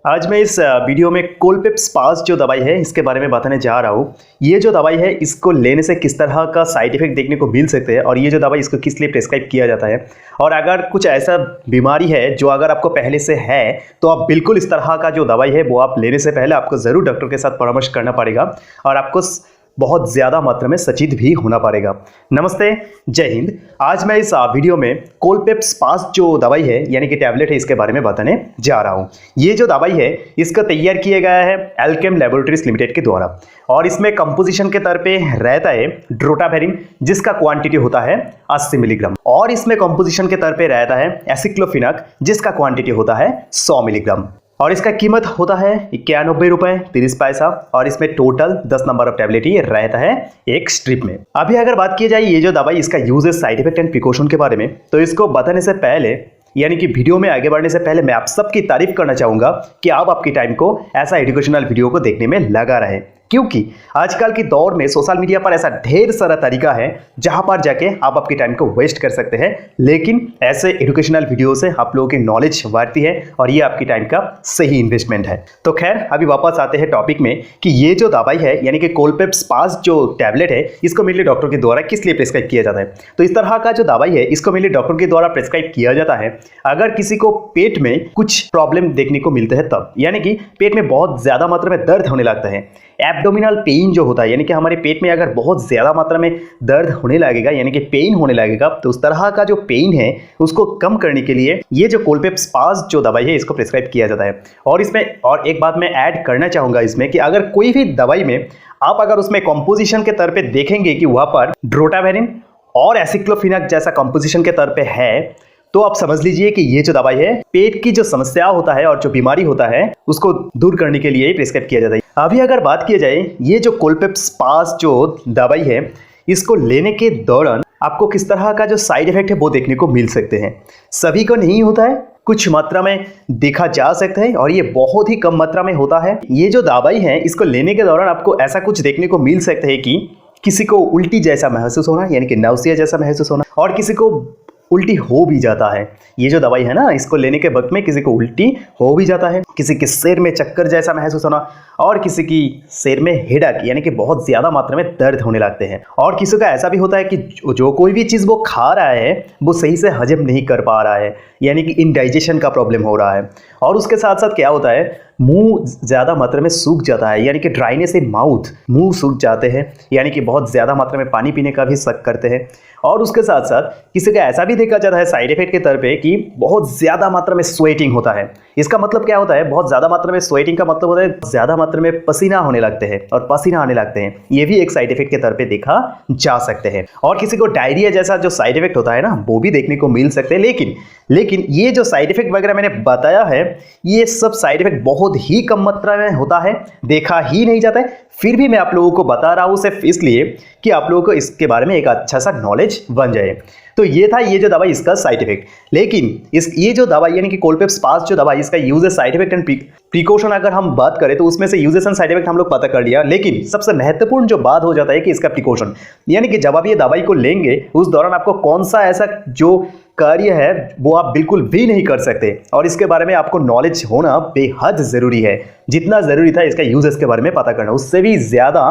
आज मैं इस वीडियो में कोलपेप्स पास जो दवाई है इसके बारे में बताने जा रहा हूँ। ये जो दवाई है इसको लेने से किस तरह का साइड इफेक्ट देखने को मिल सकते हैं और ये जो दवाई इसको किस लिए प्रेस्क्राइब किया जाता है। और अगर कुछ ऐसा बीमारी है जो अगर आपको पहले से है तो आप बिल्कुल इस तरह का जो दवाई है वो आप लेने से पहले आपको ज़रूर डॉक्टर के साथ परामर्श करना पड़ेगा और आपको बहुत ज़्यादा मात्रा में सचेत भी होना पड़ेगा। नमस्ते, जय हिंद। आज मैं इस वीडियो में कोलपेप्स पास जो दवाई है यानी कि टैबलेट है इसके बारे में बताने जा रहा हूँ। ये जो दवाई है इसका तैयार किया गया है एल्केम लैबोरेटरीज लिमिटेड के द्वारा और इसमें कंपोजिशन के तौर पे रहता है ड्रोटावेरिन जिसका क्वांटिटी होता है 80 मिलीग्राम और इसमें कंपोजिशन के तौर पे रहता है एसिक्लोफिनाक जिसका क्वांटिटी होता है 100 मिलीग्राम और इसका कीमत होता है 91 रुपए 30 पैसा और इसमें टोटल 10 नंबर ऑफ टैबलेट ही रहता है एक स्ट्रिप में। अभी अगर बात की जाए ये जो दवाई इसका uses side effect and precaution के बारे में तो इसको बताने से पहले यानी कि वीडियो में आगे बढ़ने से पहले मैं आप सबकी तारीफ करना चाहूंगा कि आप आपकी टाइम को ऐसा एजुकेशनल वीडियो को देखने में लगा रहे क्योंकि आजकल के दौर में सोशल मीडिया पर ऐसा ढेर सारा तरीका है जहां पर जाके आप आपकी टाइम को वेस्ट कर सकते हैं, लेकिन ऐसे एजुकेशनल वीडियो से आप लोगों की नॉलेज बढ़ती है और ये आपकी टाइम का सही इन्वेस्टमेंट है। तो खैर अभी वापस आते हैं टॉपिक में कि ये जो दवाई है यानी कि कोलपेप्स पास जो टैबलेट है इसको मेनली डॉक्टर के द्वारा किस लिए प्रेस्क्राइब किया जाता है। तो इस तरह का जो दवाई है इसको मेनली डॉक्टर के द्वारा प्रेस्क्राइब किया जाता है अगर किसी को पेट में कुछ प्रॉब्लम देखने को मिलते हैं तब, यानी कि पेट में बहुत ज्यादा मात्रा में दर्द होने लगता है। एब्डोमिनल पेन जो होता है यानी कि हमारे पेट में अगर बहुत ज़्यादा मात्रा में दर्द होने लगेगा यानी कि पेन होने लगेगा तो उस तरह का जो पेन है उसको कम करने के लिए ये जो कोलपेप्स पास जो दवाई है इसको प्रेस्क्राइब किया जाता है। और इसमें और एक बात मैं ऐड करना चाहूँगा इसमें कि अगर कोई भी दवाई में आप अगर उसमें कॉम्पोजिशन के तौर पर देखेंगे कि वहाँ पर ड्रोटावेरिन और एसिक्लोफिनाक जैसा कॉम्पोजिशन के तौर पर है तो आप समझ लीजिए कि ये जो दवाई है पेट की जो समस्या होता है और जो बीमारी होता है उसको दूर करने के लिए प्रेस्क्राइब किया जाता है। अभी अगर बात की जाए ये जो कोलपेप्स पास जो दवाई है इसको लेने के दौरान आपको किस तरह का जो साइड इफेक्ट है वो देखने को मिल सकते हैं। सभी को नहीं होता है, कुछ मात्रा में देखा जा सकता है और ये बहुत ही कम मात्रा में होता है। ये जो दवाई है इसको लेने के दौरान आपको ऐसा कुछ देखने को मिल सकता है कि किसी को उल्टी जैसा महसूस होना यानी कि नाउसिया जैसा महसूस होना और किसी को उल्टी हो भी जाता है। ये जो दवाई है ना इसको लेने के वक्त में किसी को उल्टी हो भी जाता है, किसी के सिर में चक्कर जैसा महसूस होना और किसी की सिर में हेडेक यानी कि बहुत ज़्यादा मात्रा में दर्द होने लगते हैं और किसी का ऐसा भी होता है कि जो कोई भी चीज़ वो खा रहा है वो सही से हजम नहीं कर पा रहा है यानी कि इंडाइजेशन का प्रॉब्लम हो रहा है। और उसके साथ साथ क्या होता है मुंह ज़्यादा मात्रा में सूख जाता है यानी कि ड्राइनेस इन माउथ, मुंह सूख जाते हैं यानी कि बहुत ज़्यादा मात्रा में पानी पीने का भी शक करते हैं। और उसके साथ साथ किसी का ऐसा भी देखा जाता है साइड इफेक्ट के तौर पे कि बहुत ज़्यादा मात्रा में स्वेटिंग होता है। इसका मतलब क्या होता है, बहुत ज़्यादा मात्रा में स्वेटिंग का मतलब होता है ज़्यादा मात्रा में पसीना होने लगते हैं और पसीना आने लगते हैं, ये भी एक साइड इफेक्ट के तौर पे देखा जा सकते हैं। और किसी को डायरिया जैसा जो साइड इफेक्ट होता है ना वो भी देखने को मिल सकते हैं। लेकिन ये जो साइड इफेक्ट वगैरह मैंने बताया है ये सब साइड इफेक्ट बहुत ही कम मात्रा में होता है, देखा ही नहीं जाता है। फिर भी मैं आप लोगों को बता रहा हूँ सिर्फ इसलिए कि आप लोगों को इसके बारे में एक अच्छा सा नॉलेज बन जाए। तो ये था ये जो दवाई इसका साइड इफेक्ट। लेकिन ये जो दवाई यानी कि कोलपेप्स पास जो दवाई इसका uses side effect and precaution अगर हम बात करें तो उसमें से यूजेस एंड साइड इफेक्ट हम लोग पता कर लिया, लेकिन सबसे महत्वपूर्ण जो बात हो जाता है कि इसका प्रिकॉशन यानी कि जब आप ये दवाई को लेंगे उस दौरान आपको कौन सा ऐसा जो कार्य है वो आप बिल्कुल भी नहीं कर सकते और इसके बारे में आपको नॉलेज होना बेहद ज़रूरी है। जितना ज़रूरी था इसका यूजेस के बारे में पता करना उससे भी ज़्यादा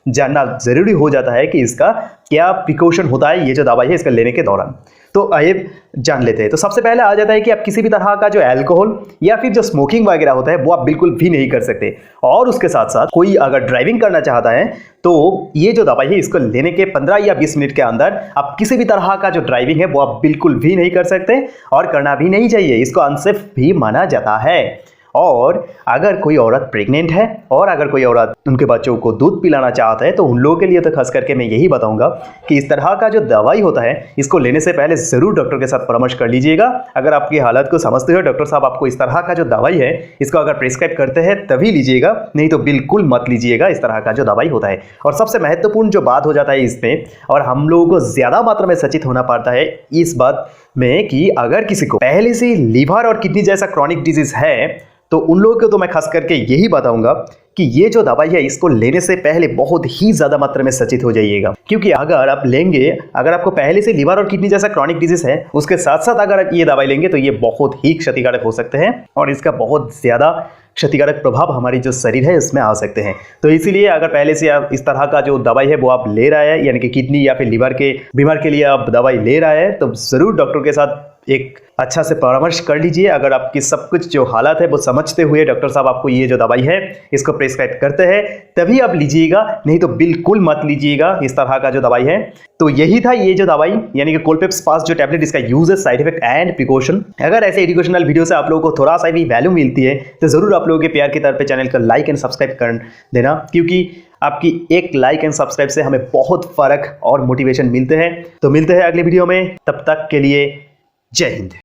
जानना ज़रूरी हो जाता है कि इसका क्या प्रिकॉशन होता है ये जो दवाई है इसका लेने के दौरान। तो आइए जान लेते हैं। तो सबसे पहले आ जाता है कि आप किसी भी तरह का जो अल्कोहल या फिर जो स्मोकिंग वगैरह होता है वो आप बिल्कुल भी नहीं कर सकते। और उसके साथ साथ कोई अगर ड्राइविंग करना चाहता है तो ये जो दवाई है इसको लेने के 15 या 20 मिनट के अंदर आप किसी भी तरह का जो ड्राइविंग है वो आप बिल्कुल भी नहीं कर सकते और करना भी नहीं चाहिए, इसको अनसेफ भी माना जाता है। और अगर कोई औरत प्रेग्नेंट है और अगर कोई औरत उनके बच्चों को दूध पिलाना चाहता है तो उन लोगों के लिए तो खास करके मैं यही बताऊंगा कि इस तरह का जो दवाई होता है इसको लेने से पहले ज़रूर डॉक्टर के साथ परामर्श कर लीजिएगा। अगर आपकी हालत को समझते हो डॉक्टर साहब आपको इस तरह का जो दवाई है इसको अगर प्रिस्क्राइब करते हैं तभी लीजिएगा, नहीं तो बिल्कुल मत लीजिएगा इस तरह का जो दवाई होता है। और सबसे महत्वपूर्ण जो बात हो जाता है इसमें और हम लोगों को ज़्यादा मात्रा में सचेत होना पड़ता है इस बात में कि अगर किसी को पहले से लीवर और किडनी जैसा क्रॉनिक डिजीज है तो उन लोगों को तो मैं खास करके यही बताऊंगा कि ये जो दवाई है इसको लेने से पहले बहुत ही ज़्यादा मात्रा में सचेत हो जाइएगा, क्योंकि अगर आप लेंगे, अगर आपको पहले से लीवर और किडनी जैसा क्रॉनिक डिजीज है उसके साथ साथ अगर आप ये दवाई लेंगे तो ये बहुत ही क्षतिकारक हो सकते हैं और इसका बहुत ज़्यादा क्षतिकारक प्रभाव हमारी जो शरीर है उसमें आ सकते हैं। तो इसीलिए अगर पहले से आप इस तरह का जो दवाई है वो आप ले रहा है, यानी कि किडनी या फिर लीवर के बीमार के लिए आप दवाई ले रहा है, तो ज़रूर डॉक्टर के साथ एक अच्छा से परामर्श कर लीजिए। अगर आपकी सब कुछ जो हालत है वो समझते हुए डॉक्टर साहब आपको ये जो दवाई है इसको प्रेस्क्राइब करते हैं तभी आप लीजिएगा, नहीं तो बिल्कुल मत लीजिएगा इस तरह का जो दवाई है। तो यही था ये जो दवाई यानी कि कोलपेप्स पास्ट जो टैबलेट, इसका यूज है, साइड इफेक्ट एंड प्रिकॉशन। अगर ऐसे एजुकेशनल वीडियो से आप लोगों को थोड़ा सा भी वैल्यू मिलती है तो जरूर आप लोगों के प्यार की तरफ पे चैनल को लाइक एंड सब्सक्राइब कर देना, क्योंकि आपकी एक लाइक एंड सब्सक्राइब से हमें बहुत फर्क और मोटिवेशन मिलते हैं। तो मिलते हैं अगले वीडियो में, तब तक के लिए जय हिंद।